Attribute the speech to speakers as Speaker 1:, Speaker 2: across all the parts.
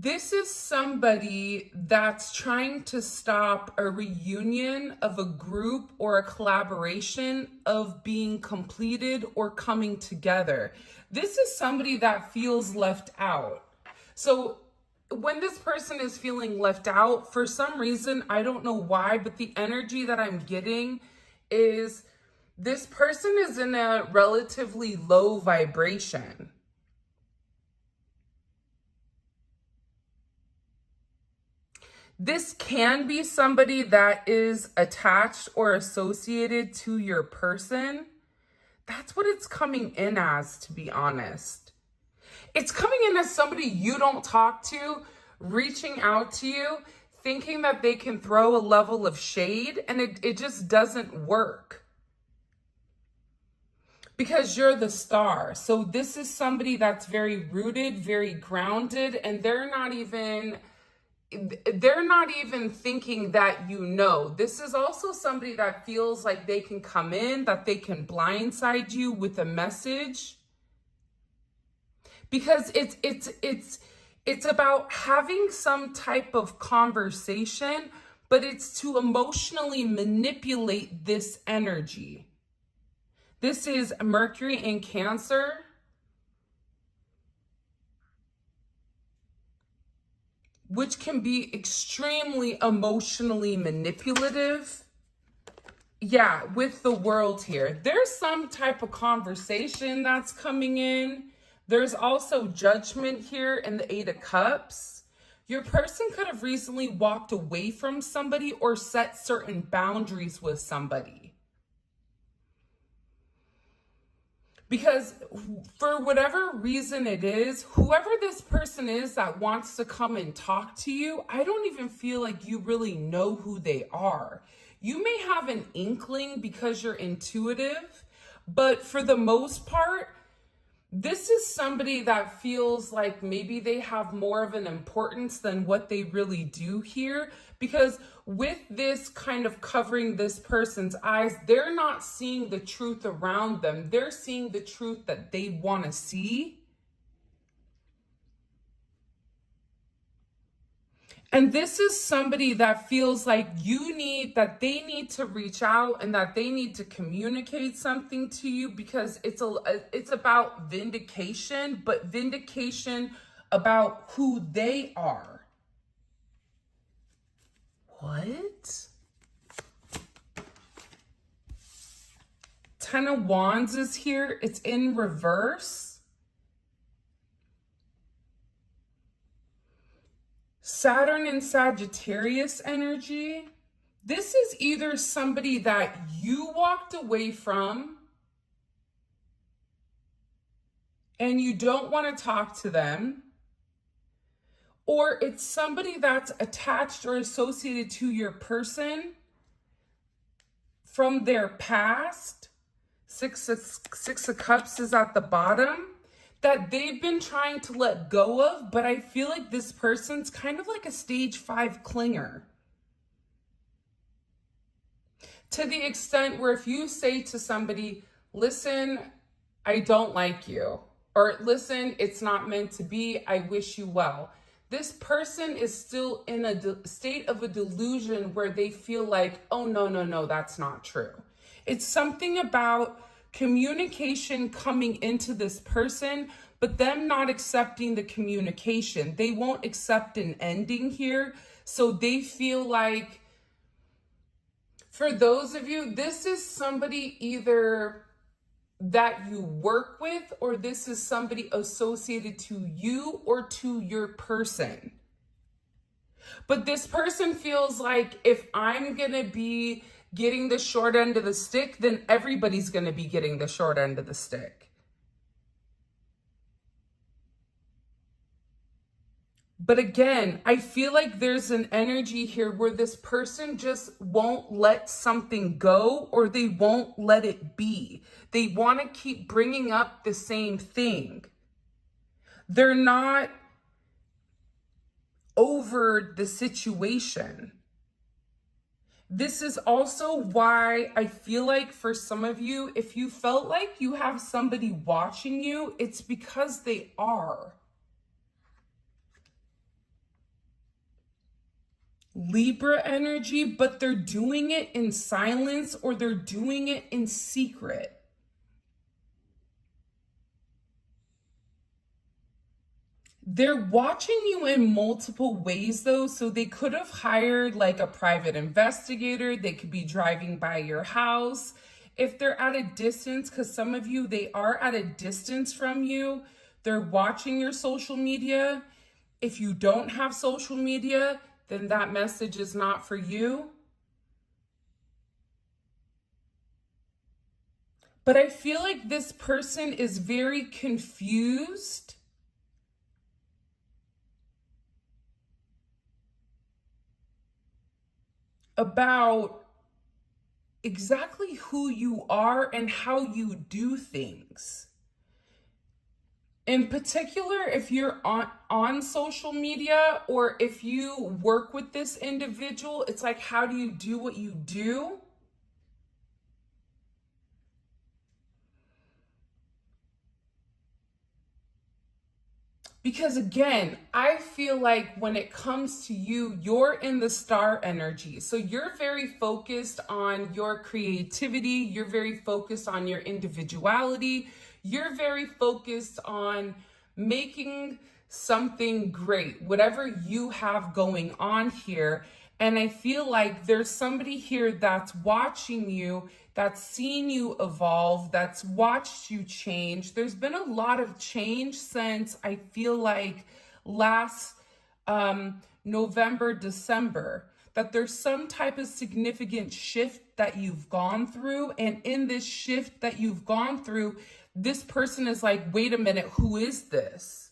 Speaker 1: This is somebody that's trying to stop a reunion of a group or a collaboration of being completed or coming together. This is somebody that feels left out. So when this person is feeling left out, for some reason, I don't know why, but the energy that I'm getting is this person is in a relatively low vibration. This can be somebody that is attached or associated to your person. That's what it's coming in as, to be honest. It's coming in as somebody you don't talk to, reaching out to you, thinking that they can throw a level of shade, and it just doesn't work. Because you're the star. So this is somebody that's very rooted, very grounded, and they're not even thinking that you know. This is also somebody that feels like they can come in, that they can blindside you with a message. Because it's about having some type of conversation, but it's to emotionally manipulate this energy. This is Mercury in Cancer. Which can be extremely emotionally manipulative. Yeah, with the world here. There's some type of conversation that's coming in. There's also judgment here in the Eight of Cups. Your person could have recently walked away from somebody or set certain boundaries with somebody. Because for whatever reason it is, whoever this person is that wants to come and talk to you, I don't even feel like you really know who they are. You may have an inkling because you're intuitive, but for the most part, this is somebody that feels like maybe they have more of an importance than what they really do here. Because with this kind of covering this person's eyes, they're not seeing the truth around them. They're seeing the truth that they want to see. And this is somebody that feels like that they need to reach out and that they need to communicate something to you, because it's about vindication, but vindication about who they are. What? Ten of Wands is here. It's in reverse. Saturn and Sagittarius energy. This is either somebody that you walked away from and you don't want to talk to them, or it's somebody that's attached or associated to your person from their past. Six of Cups is at the bottom, that they've been trying to let go of, but I feel like this person's kind of like a stage 5 clinger. To the extent where if you say to somebody, listen, I don't like you, or listen, it's not meant to be, I wish you well. This person is still in a state of a delusion where they feel like, oh, no, that's not true. It's something about communication coming into this person, but them not accepting the communication. They won't accept an ending here. So they feel like, for those of you, this is somebody either that you work with, or this is somebody associated to you or to your person. But this person feels like, if I'm going to be getting the short end of the stick, then everybody's going to be getting the short end of the stick. But again, I feel like there's an energy here where this person just won't let something go, or they won't let it be. They want to keep bringing up the same thing. They're not over the situation. This is also why I feel like for some of you, if you felt like you have somebody watching you, it's because they are. Libra energy, but they're doing it in silence or they're doing it in secret. They're watching you in multiple ways though, so they could have hired like a private investigator. They could be driving by your house. If they're at a distance, because some of you, they are at a distance from you, they're watching your social media. If you don't have social media, then that message is not for you. But I feel like this person is very confused about exactly who you are and how you do things. In particular, if you're on social media or if you work with this individual, it's like, how do you do what you do? Because again, I feel like when it comes to you, you're in the star energy. So you're very focused on your creativity. You're very focused on your individuality. You're very focused on making something great, whatever you have going on here. And I feel like there's somebody here that's watching you, that's seen you evolve, that's watched you change. There's been a lot of change since I feel like last November, December, that there's some type of significant shift that you've gone through. And in this shift that you've gone through, this person is like, wait a minute, who is this?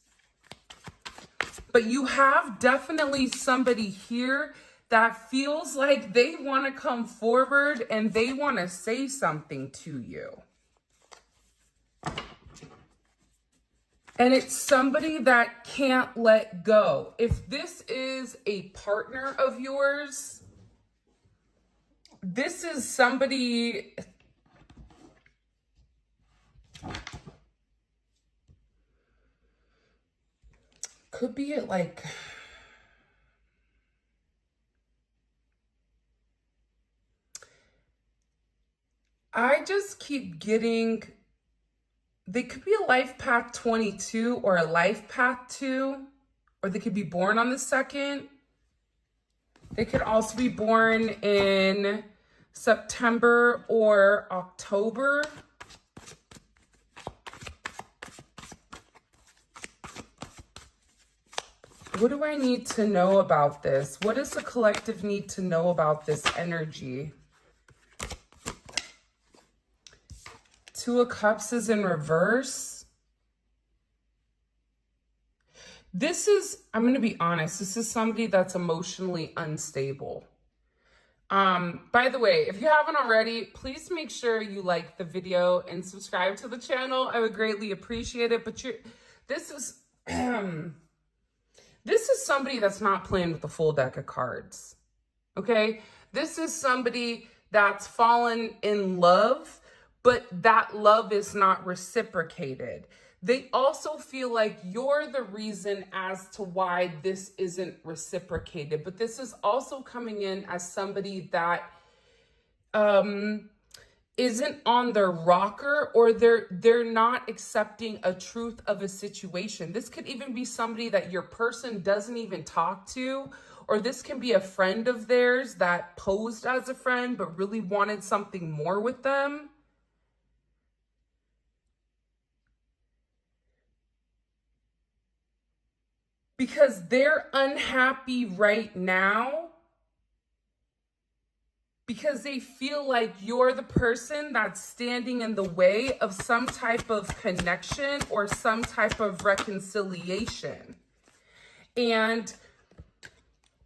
Speaker 1: But you have definitely somebody here that feels like they want to come forward and they want to say something to you. And it's somebody that can't let go. If this is a partner of yours, this is somebody... Could be like... I just keep getting, they could be a life path 22 or a life path 2, or they could be born on the 2nd. They could also be born in September or October. What do I need to know about this? What does the collective need to know about this energy? Two of Cups is in reverse. This is, I'm going to be honest, this is somebody that's emotionally unstable. By the way, if you haven't already, please make sure you like the video and subscribe to the channel. I would greatly appreciate it. But this is this is somebody that's not playing with the full deck of cards. Okay? This is somebody that's fallen in love, but that love is not reciprocated. They also feel like you're the reason as to why this isn't reciprocated. But this is also coming in as somebody that isn't on their rocker, or they're not accepting a truth of a situation. This could even be somebody that your person doesn't even talk to, or this can be a friend of theirs that posed as a friend but really wanted something more with them. Because they're unhappy right now because they feel like you're the person that's standing in the way of some type of connection or some type of reconciliation. And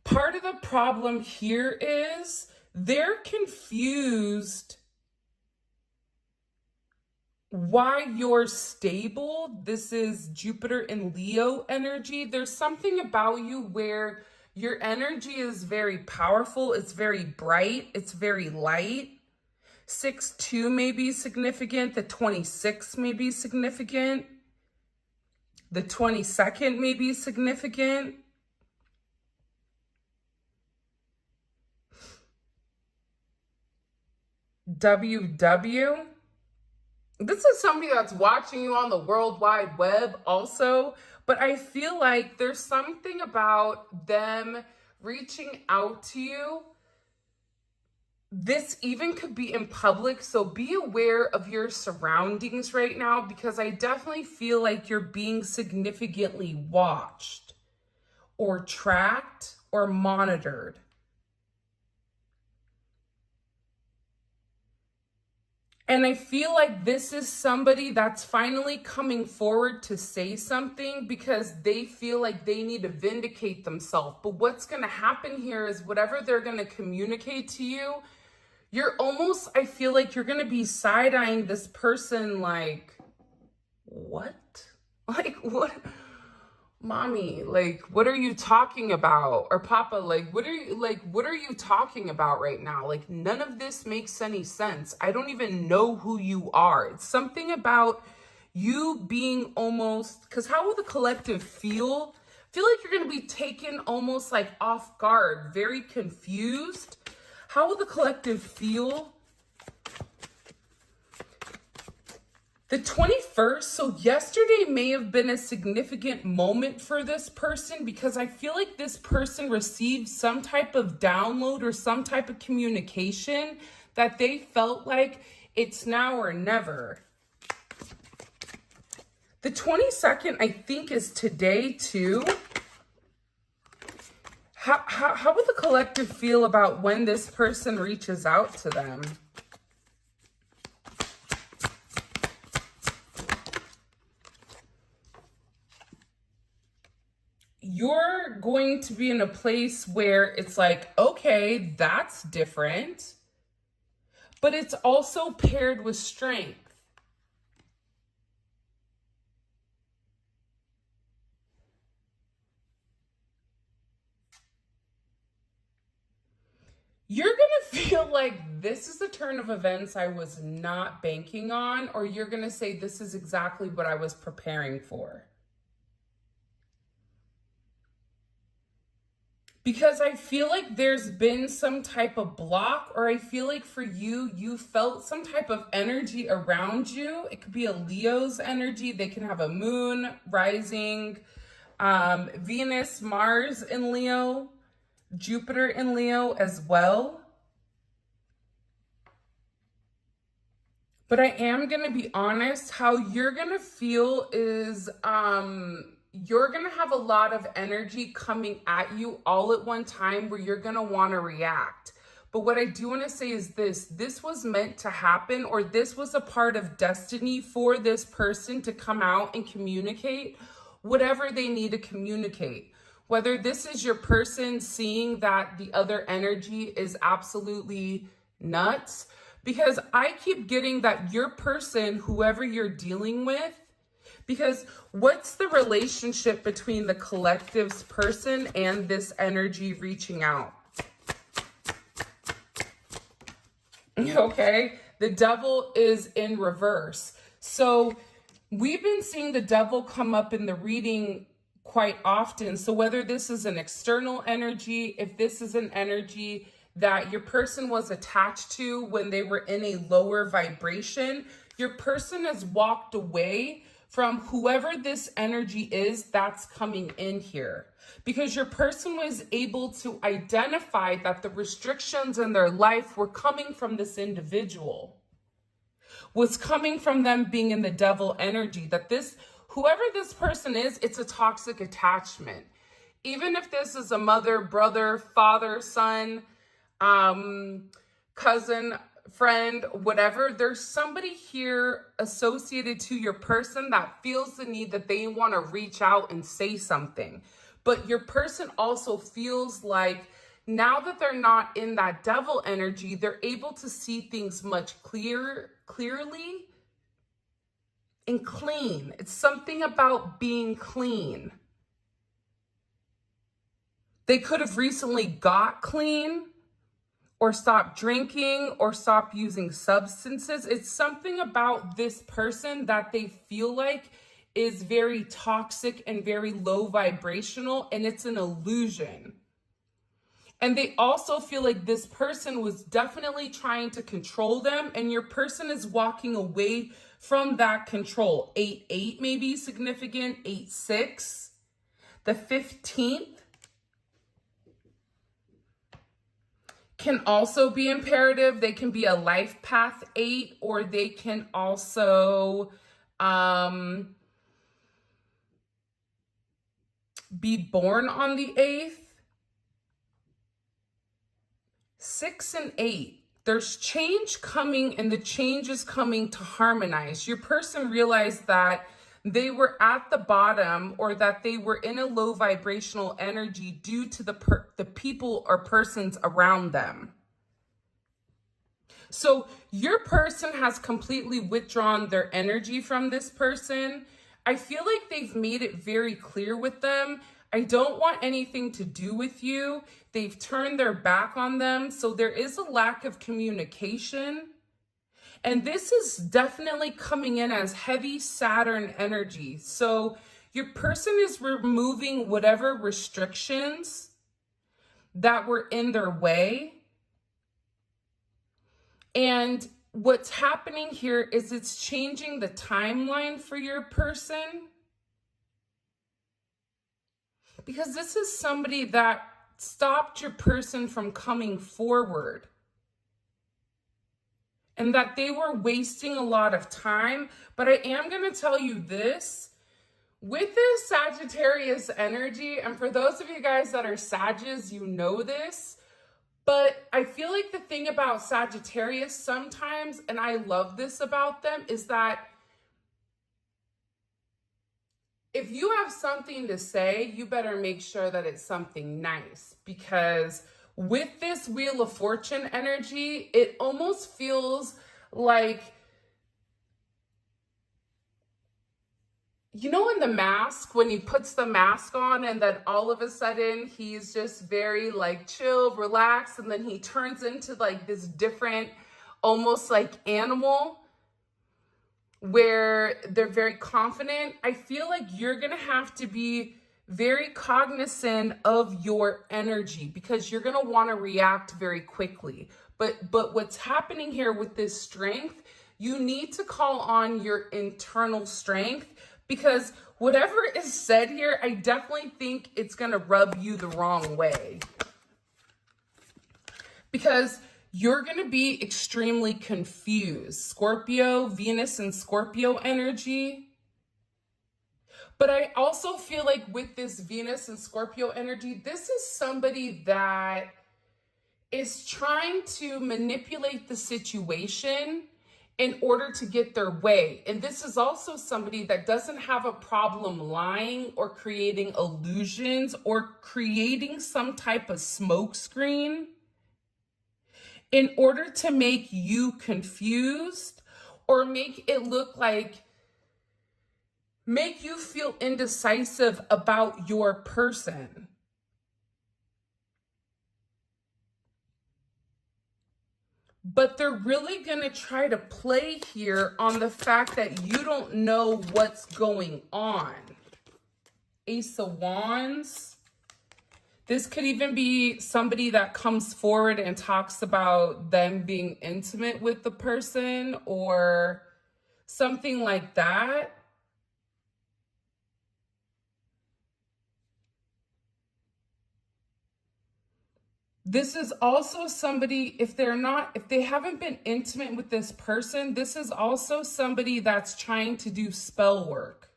Speaker 1: part of the problem here is they're confused why you're stable. This is Jupiter and Leo energy. There's something about you where your energy is very powerful. It's very bright. It's very light. 6-2 may be significant. The 26 may be significant. The 22nd may be significant. WW. This is somebody that's watching you on the World Wide Web also, but I feel like there's something about them reaching out to you. This even could be in public, so be aware of your surroundings right now, because I definitely feel like you're being significantly watched or tracked or monitored. And I feel like this is somebody that's finally coming forward to say something because they feel like they need to vindicate themselves. But what's going to happen here is whatever they're going to communicate to you, you're almost, I feel like you're going to be side-eyeing this person like, what? Like, what? Mommy, like, what are you talking about? Or Papa, like, what are you talking about right now? Like, none of this makes any sense. I don't even know who you are. It's something about you being almost, because how will the collective feel? Feel like you're going to be taken almost like off guard, very confused. How will the collective feel? The 21st, so yesterday may have been a significant moment for this person because I feel like this person received some type of download or some type of communication that they felt like it's now or never. The 22nd, I think, is today too. How would the collective feel about when this person reaches out to them? You're going to be in a place where it's like, okay, that's different, but it's also paired with strength. You're going to feel like this is a turn of events I was not banking on, or you're going to say, this is exactly what I was preparing for. Because I feel like there's been some type of block, or I feel like for you, you felt some type of energy around you. It could be a Leo's energy. They can have a moon, rising, Venus, Mars in Leo, Jupiter in Leo as well. But I am going to be honest, how you're going to feel is you're going to have a lot of energy coming at you all at one time where you're going to want to react. But what I do want to say is this was meant to happen, or this was a part of destiny for this person to come out and communicate whatever they need to communicate. Whether this is your person seeing that the other energy is absolutely nuts, because I keep getting that your person, whoever you're dealing with, because what's the relationship between the collective's person and this energy reaching out? Okay, the devil is in reverse. So we've been seeing the devil come up in the reading quite often. So whether this is an external energy, if this is an energy that your person was attached to when they were in a lower vibration, your person has walked away from whoever this energy is that's coming in here, because your person was able to identify that the restrictions in their life were coming from this individual, was coming from them being in the devil energy, that this, whoever this person is, it's a toxic attachment. Even if this is a mother, brother, father, son, cousin, friend, whatever, there's somebody here associated to your person that feels the need that they want to reach out and say something. But your person also feels like now that they're not in that devil energy, they're able to see things much clearly and clean. It's something about being clean. They could have recently got clean, or stop drinking, or stop using substances. It's something about this person that they feel like is very toxic and very low vibrational, and it's an illusion. And they also feel like this person was definitely trying to control them, and your person is walking away from that control. 8-8 may be significant, 8-6. The 15th can also be imperative. They can be a life path 8, or they can also be born on the 8th. 6 and 8, there's change coming, and the change is coming to harmonize. Your person realized that they were at the bottom, or that they were in a low vibrational energy due to the people or persons around them. So your person has completely withdrawn their energy from this person. I feel like they've made it very clear with them, I don't want anything to do with you. They've turned their back on them. So there is a lack of communication. And this is definitely coming in as heavy Saturn energy. So your person is removing whatever restrictions that were in their way. And what's happening here is it's changing the timeline for your person. Because this is somebody that stopped your person from coming forward. And that they were wasting a lot of time. But I am going to tell you this. With this Sagittarius energy, and for those of you guys that are Sagittarius, you know this. But I feel like the thing about Sagittarius sometimes, and I love this about them, is that if you have something to say, you better make sure that it's something nice. Because with this Wheel of Fortune energy, it almost feels like, you know, in The Mask, when he puts the mask on and then all of a sudden he's just very like chill, relaxed, and then he turns into like this different, almost like animal, where they're very confident. I feel like you're going to have to be very cognizant of your energy, because you're going to want to react very quickly. But what's happening here with this strength, you need to call on your internal strength, because whatever is said here, I definitely think it's going to rub you the wrong way. Because you're going to be extremely confused. Scorpio, Venus and Scorpio energy. But I also feel like with this Venus and Scorpio energy, this is somebody that is trying to manipulate the situation in order to get their way. And this is also somebody that doesn't have a problem lying or creating illusions or creating some type of smokescreen in order to make you confused, or make it look like, make you feel indecisive about your person. But they're really going to try to play here on the fact that you don't know what's going on. Ace of Wands. This could even be somebody that comes forward and talks about them being intimate with the person or something like that. This is also somebody, if they haven't been intimate with this person, this is also somebody that's trying to do spell work.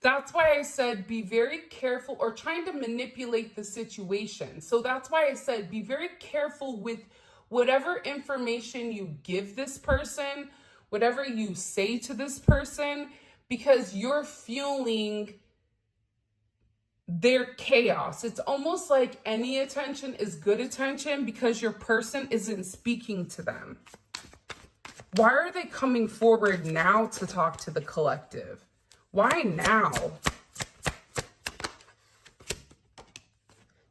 Speaker 1: That's why I said be very careful, or trying to manipulate the situation. So that's why I said be very careful with whatever information you give this person, whatever you say to this person, because you're fueling their chaos. It's almost like any attention is good attention because your person isn't speaking to them. Why are they coming forward now to talk to the collective? Why now?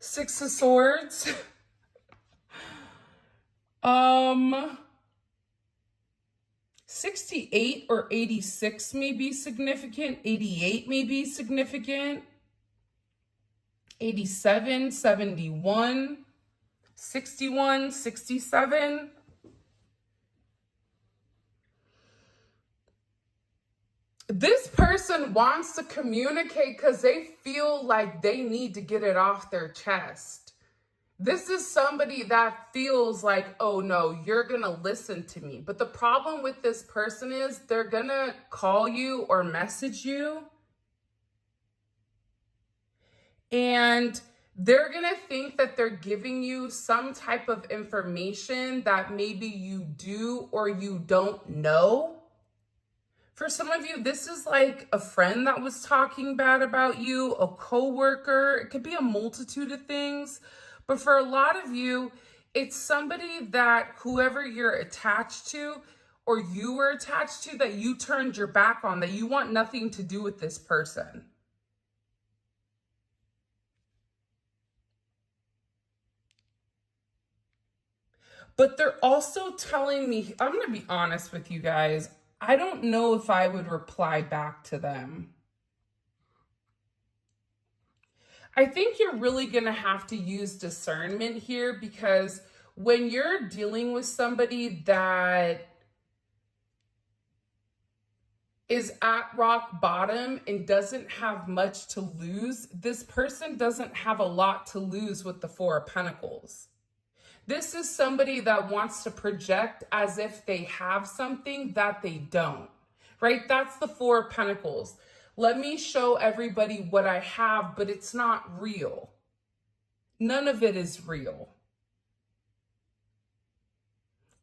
Speaker 1: Six of Swords. 68 or 86 may be significant. 88 may be significant. 87, 71. 61, 67. This person wants to communicate because they feel like they need to get it off their chest. This is somebody that feels like, oh no, you're going to listen to me. But the problem with this person is they're going to call you or message you, and they're going to think that they're giving you some type of information that maybe you do or you don't know. For some of you, this is like a friend that was talking bad about you, a coworker. It could be a multitude of things. But for a lot of you, it's somebody that whoever you're attached to or you were attached to, that you turned your back on, that you want nothing to do with this person. But they're also telling me, I'm going to be honest with you guys, I don't know if I would reply back to them. I think you're really going to have to use discernment here, because when you're dealing with somebody that is at rock bottom and doesn't have much to lose, this person doesn't have a lot to lose with the Four of Pentacles. This is somebody that wants to project as if they have something that they don't, right? That's the Four of Pentacles. Let me show everybody what I have, but it's not real. None of it is real.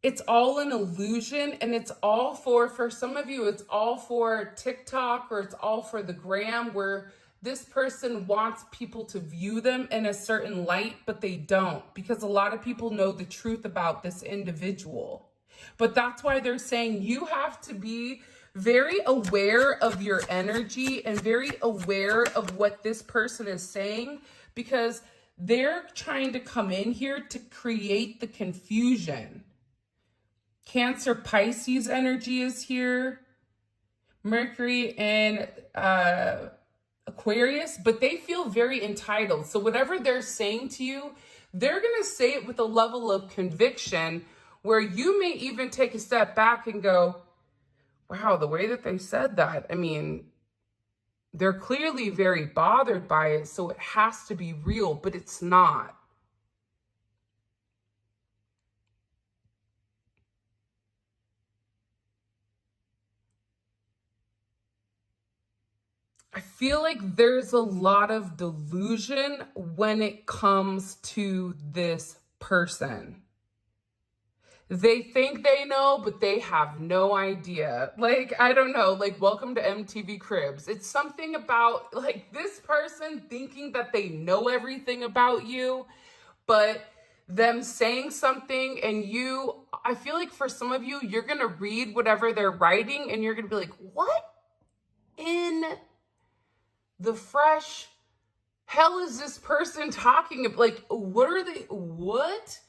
Speaker 1: It's all an illusion, and it's all for some of you, it's all for TikTok, or it's all for the gram, where this person wants people to view them in a certain light, but they don't, because a lot of people know the truth about this individual. But that's why they're saying you have to be very aware of your energy and very aware of what this person is saying, because they're trying to come in here to create the confusion. Cancer, Pisces energy is here. Mercury and Aquarius, but they feel very entitled. So whatever they're saying to you, they're going to say it with a level of conviction where you may even take a step back and go, wow, the way that they said that, I mean, they're clearly very bothered by it, so it has to be real, but it's not. I feel like there's a lot of delusion when it comes to this person. They think they know, but they have no idea. Like, I don't know, like, welcome to MTV Cribs. It's something about, like, this person thinking that they know everything about you, but them saying something, and you, I feel like for some of you, you're going to read whatever they're writing, and you're going to be like, what in the fresh hell is this person talking about? Like, what are they, what?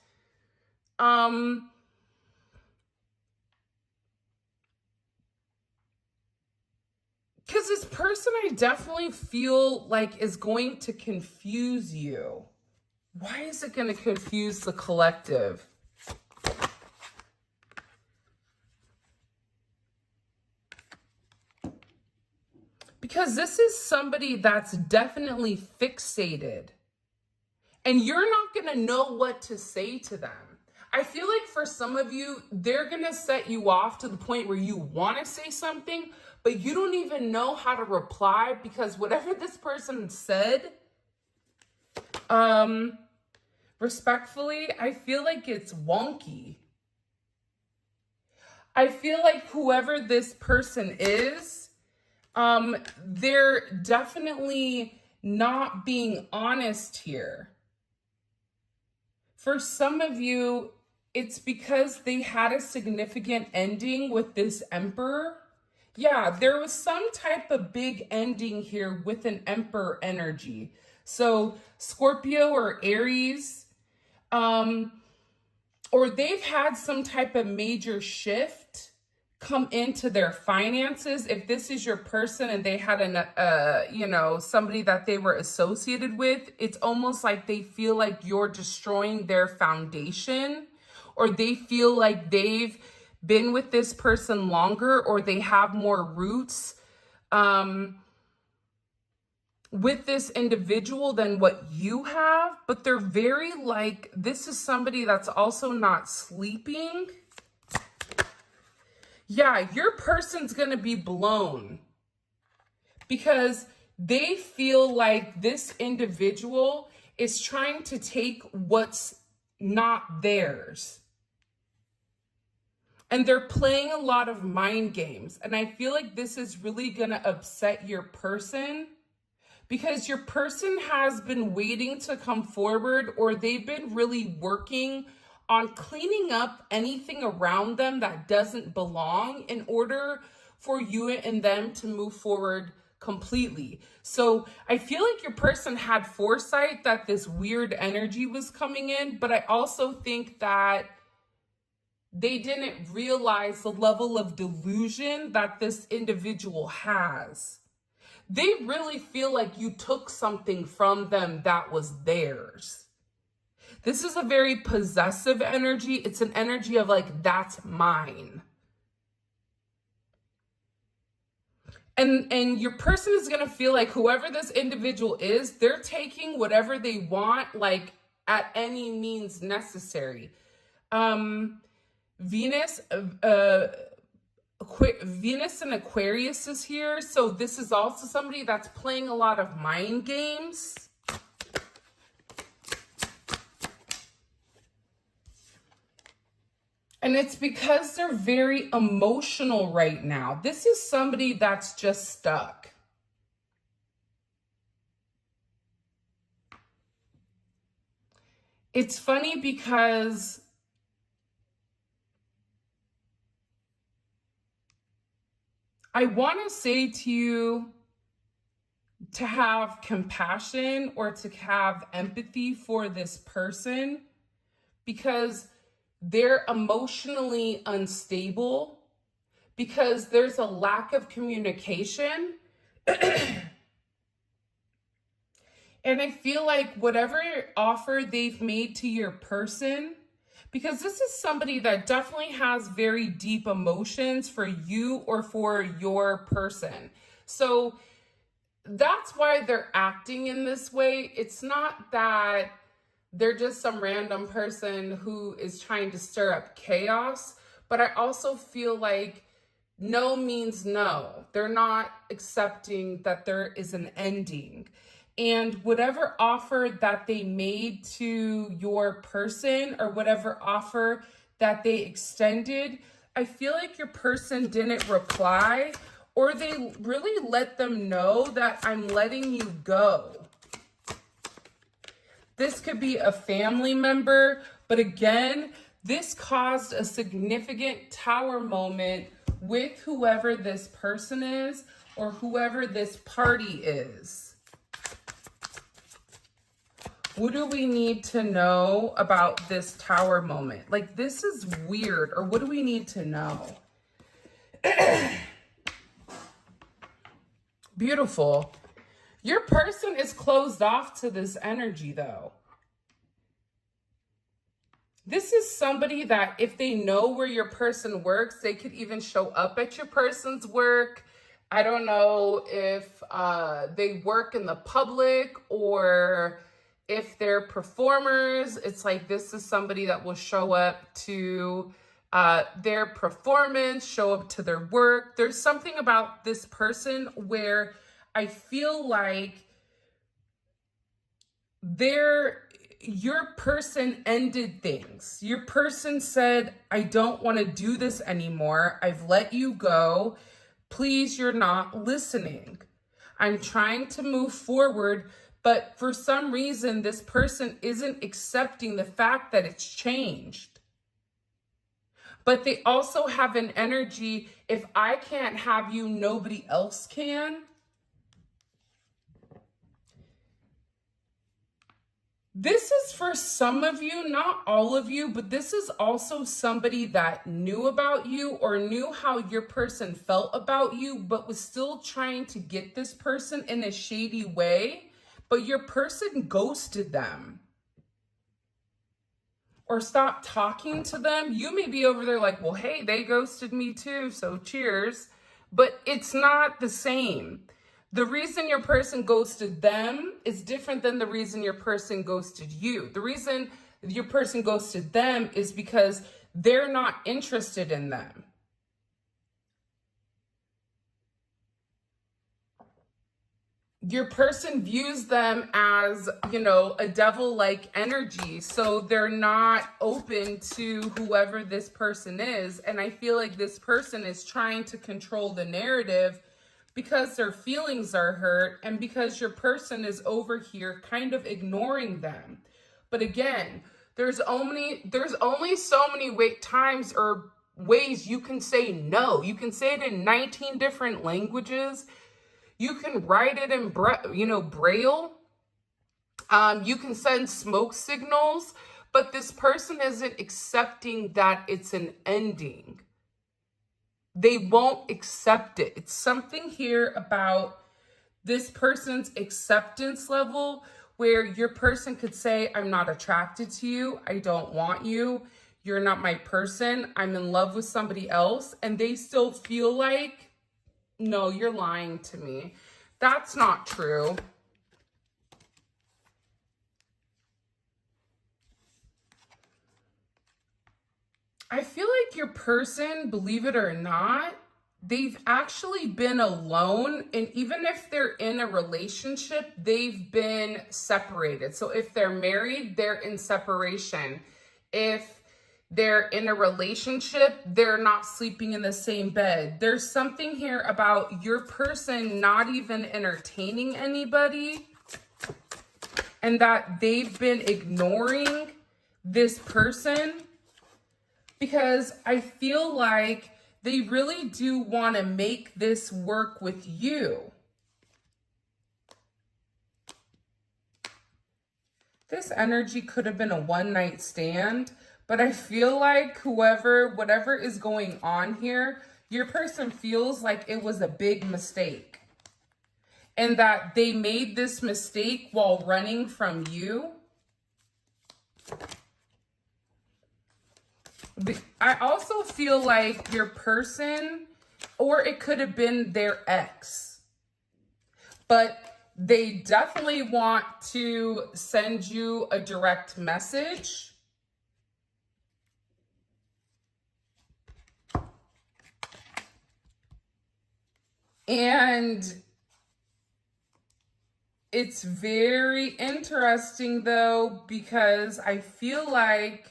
Speaker 1: Because this person I definitely feel like is going to confuse you. Why is it going to confuse the collective? Because this is somebody that's definitely fixated, and you're not going to know what to say to them. I feel like for some of you, they're going to set you off to the point where you want to say something, but you don't even know how to reply, because whatever this person said, respectfully, I feel like it's wonky. I feel like whoever this person is, they're definitely not being honest here. For some of you, it's because they had a significant ending with this Emperor. Yeah, there was some type of big ending here with an Emperor energy. So Scorpio or Aries, or they've had some type of major shift come into their finances. If this is your person and they had somebody that they were associated with, it's almost like they feel like you're destroying their foundation, or they feel like they've been with this person longer, or they have more roots with this individual than what you have. But they're very like, this is somebody that's also not sleeping. Yeah, your person's going to be blown because they feel like this individual is trying to take what's not theirs. And they're playing a lot of mind games. And I feel like this is really going to upset your person, because your person has been waiting to come forward, or they've been really working on cleaning up anything around them that doesn't belong in order for you and them to move forward completely. So I feel like your person had foresight that this weird energy was coming in, but I also think that they didn't realize the level of delusion that this individual has. They really feel like you took something from them that was theirs. This is a very possessive energy. It's an energy of like, that's mine. And your person is going to feel like whoever this individual is, they're taking whatever they want, like at any means necessary. Venus and Aquarius is here. So this is also somebody that's playing a lot of mind games. And it's because they're very emotional right now. This is somebody that's just stuck. It's funny because I want to say to you to have compassion or to have empathy for this person, because they're emotionally unstable, because there's a lack of communication. And I feel like whatever offer they've made to your person, because this is somebody that definitely has very deep emotions for you or for your person. So that's why they're acting in this way. It's not that they're just some random person who is trying to stir up chaos, but I also feel like no means no. They're not accepting that there is an ending. And whatever offer that they made to your person, or whatever offer that they extended, I feel like your person didn't reply, or they really let them know that I'm letting you go. This could be a family member, but again, this caused a significant tower moment with whoever this person is, or whoever this party is. What do we need to know about this tower moment? Like, this is weird, or what do we need to know? Beautiful. Your person is closed off to this energy, though. This is somebody that if they know where your person works, they could even show up at your person's work. I don't know if they work in the public, or if they're performers. It's like, this is somebody that will show up to their performance, show up to their work. There's something about this person where I feel like your person ended things. Your person said, I don't want to do this anymore. I've let you go. Please, you're not listening. I'm trying to move forward, but for some reason, this person isn't accepting the fact that it's changed. But they also have an energy, if I can't have you, nobody else can. This is for some of you, not all of you, but this is also somebody that knew about you or knew how your person felt about you, but was still trying to get this person in a shady way, but your person ghosted them or stopped talking to them. You may be over there like, well, hey, they ghosted me too, so cheers. But it's not the same. The reason your person ghosted them is different than the reason your person ghosted you. The reason your person ghosted them is because they're not interested in them. Your person views them as, a devil-like energy. So they're not open to whoever this person is. And I feel like this person is trying to control the narrative because their feelings are hurt and because your person is over here kind of ignoring them. But again, there's only so many times or ways you can say no. You can say it in 19 different languages. You can write it in Braille. You can send smoke signals, but this person isn't accepting that it's an ending. They won't accept it. It's something here about this person's acceptance level where your person could say, I'm not attracted to you. I don't want you. You're not my person. I'm in love with somebody else. And they still feel like, no, you're lying to me. That's not true. I feel like your person, believe it or not, they've actually been alone. And even if they're in a relationship, they've been separated. So if they're married, they're in separation. If they're in a relationship, they're not sleeping in the same bed. There's something here about your person not even entertaining anybody and that they've been ignoring this person. Because I feel like they really do want to make this work with you. This energy could have been a one-night stand, but I feel like whatever is going on here, your person feels like it was a big mistake. And that they made this mistake while running from you. I also feel like your person, or it could have been their ex, but they definitely want to send you a direct message. And it's very interesting though, because I feel like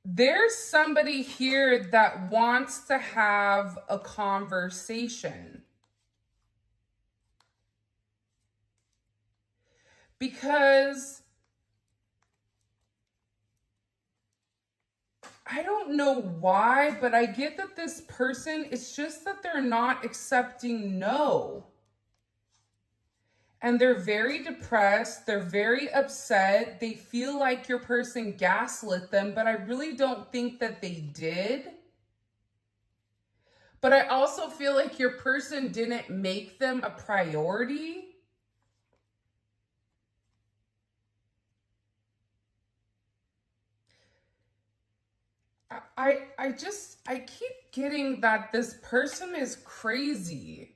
Speaker 1: there's somebody here that wants to have a conversation. Because I don't know why, but I get that this person, it's just that they're not accepting no. And they're very depressed. They're very upset. They feel like your person gaslit them, but I really don't think that they did. But I also feel like your person didn't make them a priority. I keep getting that this person is crazy.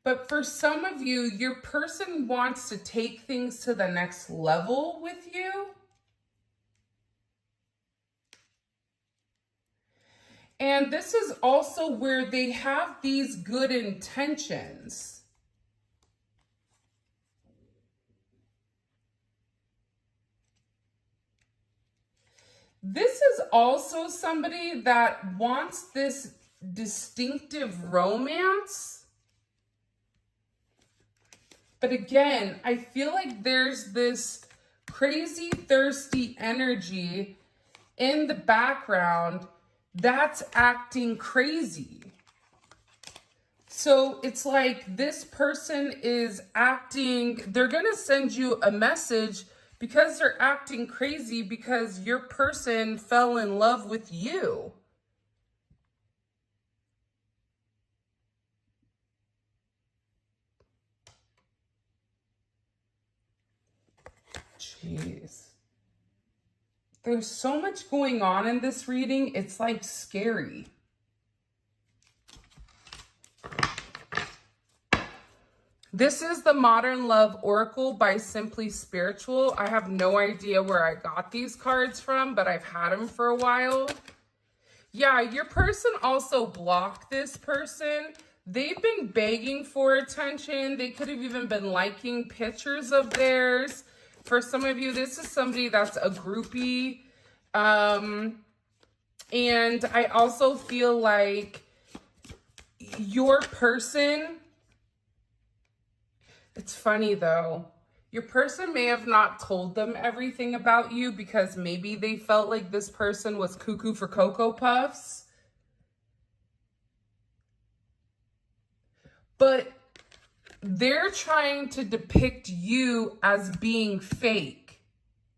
Speaker 1: But for some of you, your person wants to take things to the next level with you. And this is also where they have these good intentions. This is also somebody that wants this distinctive romance. But again, I feel like there's this crazy, thirsty energy in the background that's acting crazy. So it's like this person is acting, they're going to send you a message because they're acting crazy because your person fell in love with you. Jeez. There's so much going on in this reading. It's like scary. This is the Modern Love Oracle by Simply Spiritual. I have no idea where I got these cards from, but I've had them for a while. Yeah, your person also blocked this person. They've been begging for attention. They could have even been liking pictures of theirs. For some of you, this is somebody that's a groupie. And I also feel like your person, it's funny though, your person may have not told them everything about you because maybe they felt like this person was cuckoo for Cocoa Puffs. But they're trying to depict you as being fake.